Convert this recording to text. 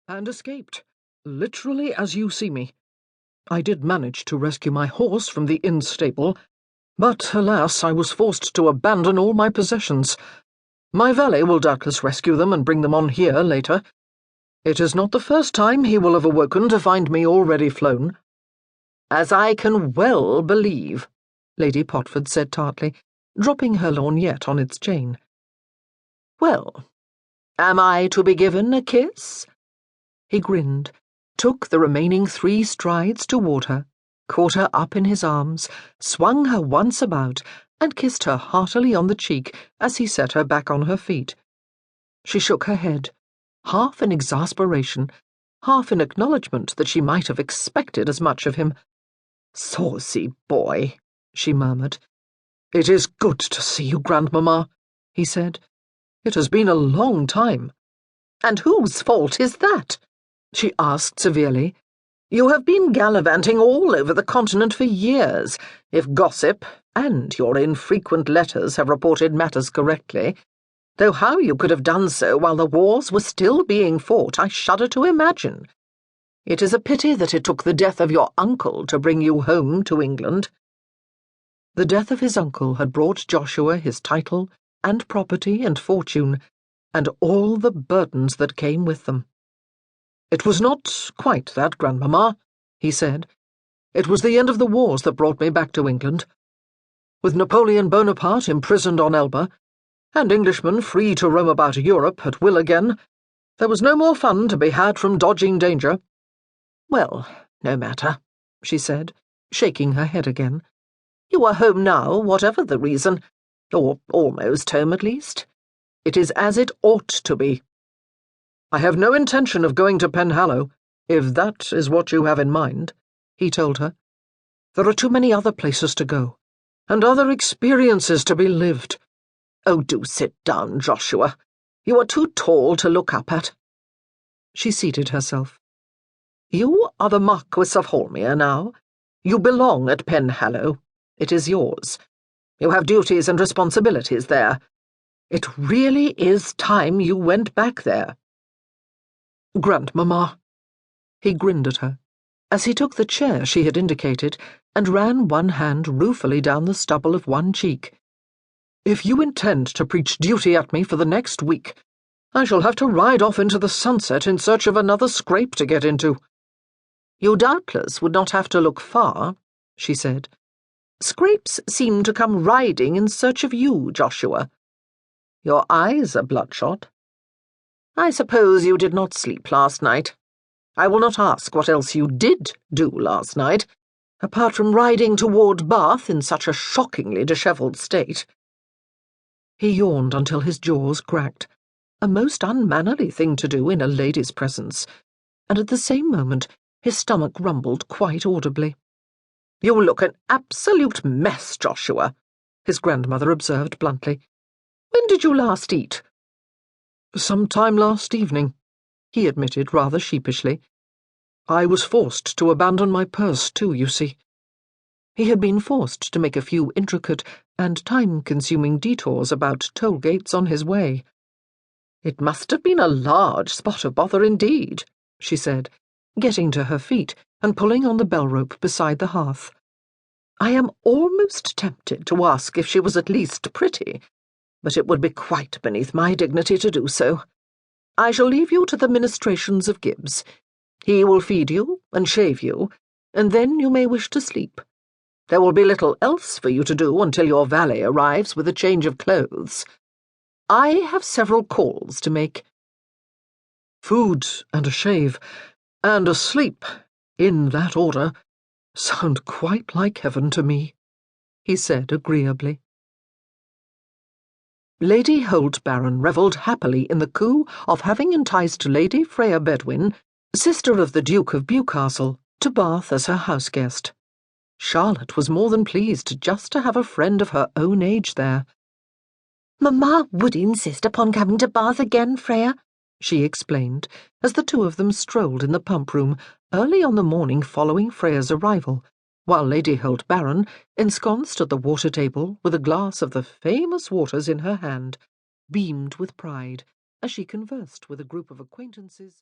and escaped, literally as you see me. I did manage to rescue my horse from the inn stable, but, alas, I was forced to abandon all my possessions. My valet will doubtless rescue them and bring them on here later. It is not the first time he will have awoken to find me already flown." "As I can well believe," Lady Potford said tartly, dropping her lorgnette on its chain. "Well, am I to be given a kiss?" He grinned, took the remaining 3 strides toward her, caught her up in his arms, swung her once about, and kissed her heartily on the cheek as he set her back on her feet. She shook her head, half in exasperation, half in acknowledgement that she might have expected as much of him. "Saucy boy," she murmured. "It is good to see you, Grandmamma," he said. "It has been a long time." "And whose fault is that?" she asked severely. "You have been gallivanting all over the continent for years, if gossip and your infrequent letters have reported matters correctly, though how you could have done so while the wars were still being fought I shudder to imagine. It is a pity that it took the death of your uncle to bring you home to England." The death of his uncle had brought Joshua his title and property and fortune, and all the burdens that came with them. "It was not quite that, Grandmamma," he said. "It was the end of the wars that brought me back to England. With Napoleon Bonaparte imprisoned on Elba, and Englishmen free to roam about Europe at will again, there was no more fun to be had from dodging danger." "Well, no matter," she said, shaking her head again. "You are home now, whatever the reason, or almost home at least. It is as it ought to be." "I have no intention of going to Penhallow, if that is what you have in mind," he told her. "There are too many other places to go, and other experiences to be lived." "Oh, do sit down, Joshua. You are too tall to look up at." She seated herself. "You are the Marquess of Hallmere now. You belong at Penhallow. It is yours. You have duties and responsibilities there. It really is time you went back there." "Grandmamma." He grinned at her, as he took the chair she had indicated and ran one hand ruefully down the stubble of one cheek. "If you intend to preach duty at me for the next week, I shall have to ride off into the sunset in search of another scrape to get into." "You doubtless would not have to look far," she said. "Scrapes seem to come riding in search of you, Joshua. Your eyes are bloodshot. I suppose you did not sleep last night. I will not ask what else you did do last night, apart from riding toward Bath in such a shockingly dishevelled state." He yawned until his jaws cracked, a most unmannerly thing to do in a lady's presence, and at the same moment his stomach rumbled quite audibly. "You look an absolute mess, Joshua," his grandmother observed bluntly. "When did you last eat?" "Some time last evening," he admitted rather sheepishly. "I was forced to abandon my purse too, you see." He had been forced to make a few intricate and time-consuming detours about toll gates on his way. "It must have been a large spot of bother indeed," she said, getting to her feet and pulling on the bell-rope beside the hearth. "I am almost tempted to ask if she was at least pretty, but it would be quite beneath my dignity to do so. I shall leave you to the ministrations of Gibbs. He will feed you and shave you, and then you may wish to sleep. There will be little else for you to do until your valet arrives with a change of clothes. I have several calls to make." "Food and a shave, and a sleep, in that order, sound quite like heaven to me," he said agreeably. Lady Holt-Baron revelled happily in the coup of having enticed Lady Freyja Bedwyn, sister of the Duke of Bewcastle, to Bath as her house-guest. Charlotte was more than pleased just to have a friend of her own age there. "Mamma would insist upon coming to Bath again, Freyja," she explained, as the two of them strolled in the pump-room early on the morning following Freyja's arrival, while Lady Holt-Baron, ensconced at the water-table with a glass of the famous waters in her hand, beamed with pride as she conversed with a group of acquaintances.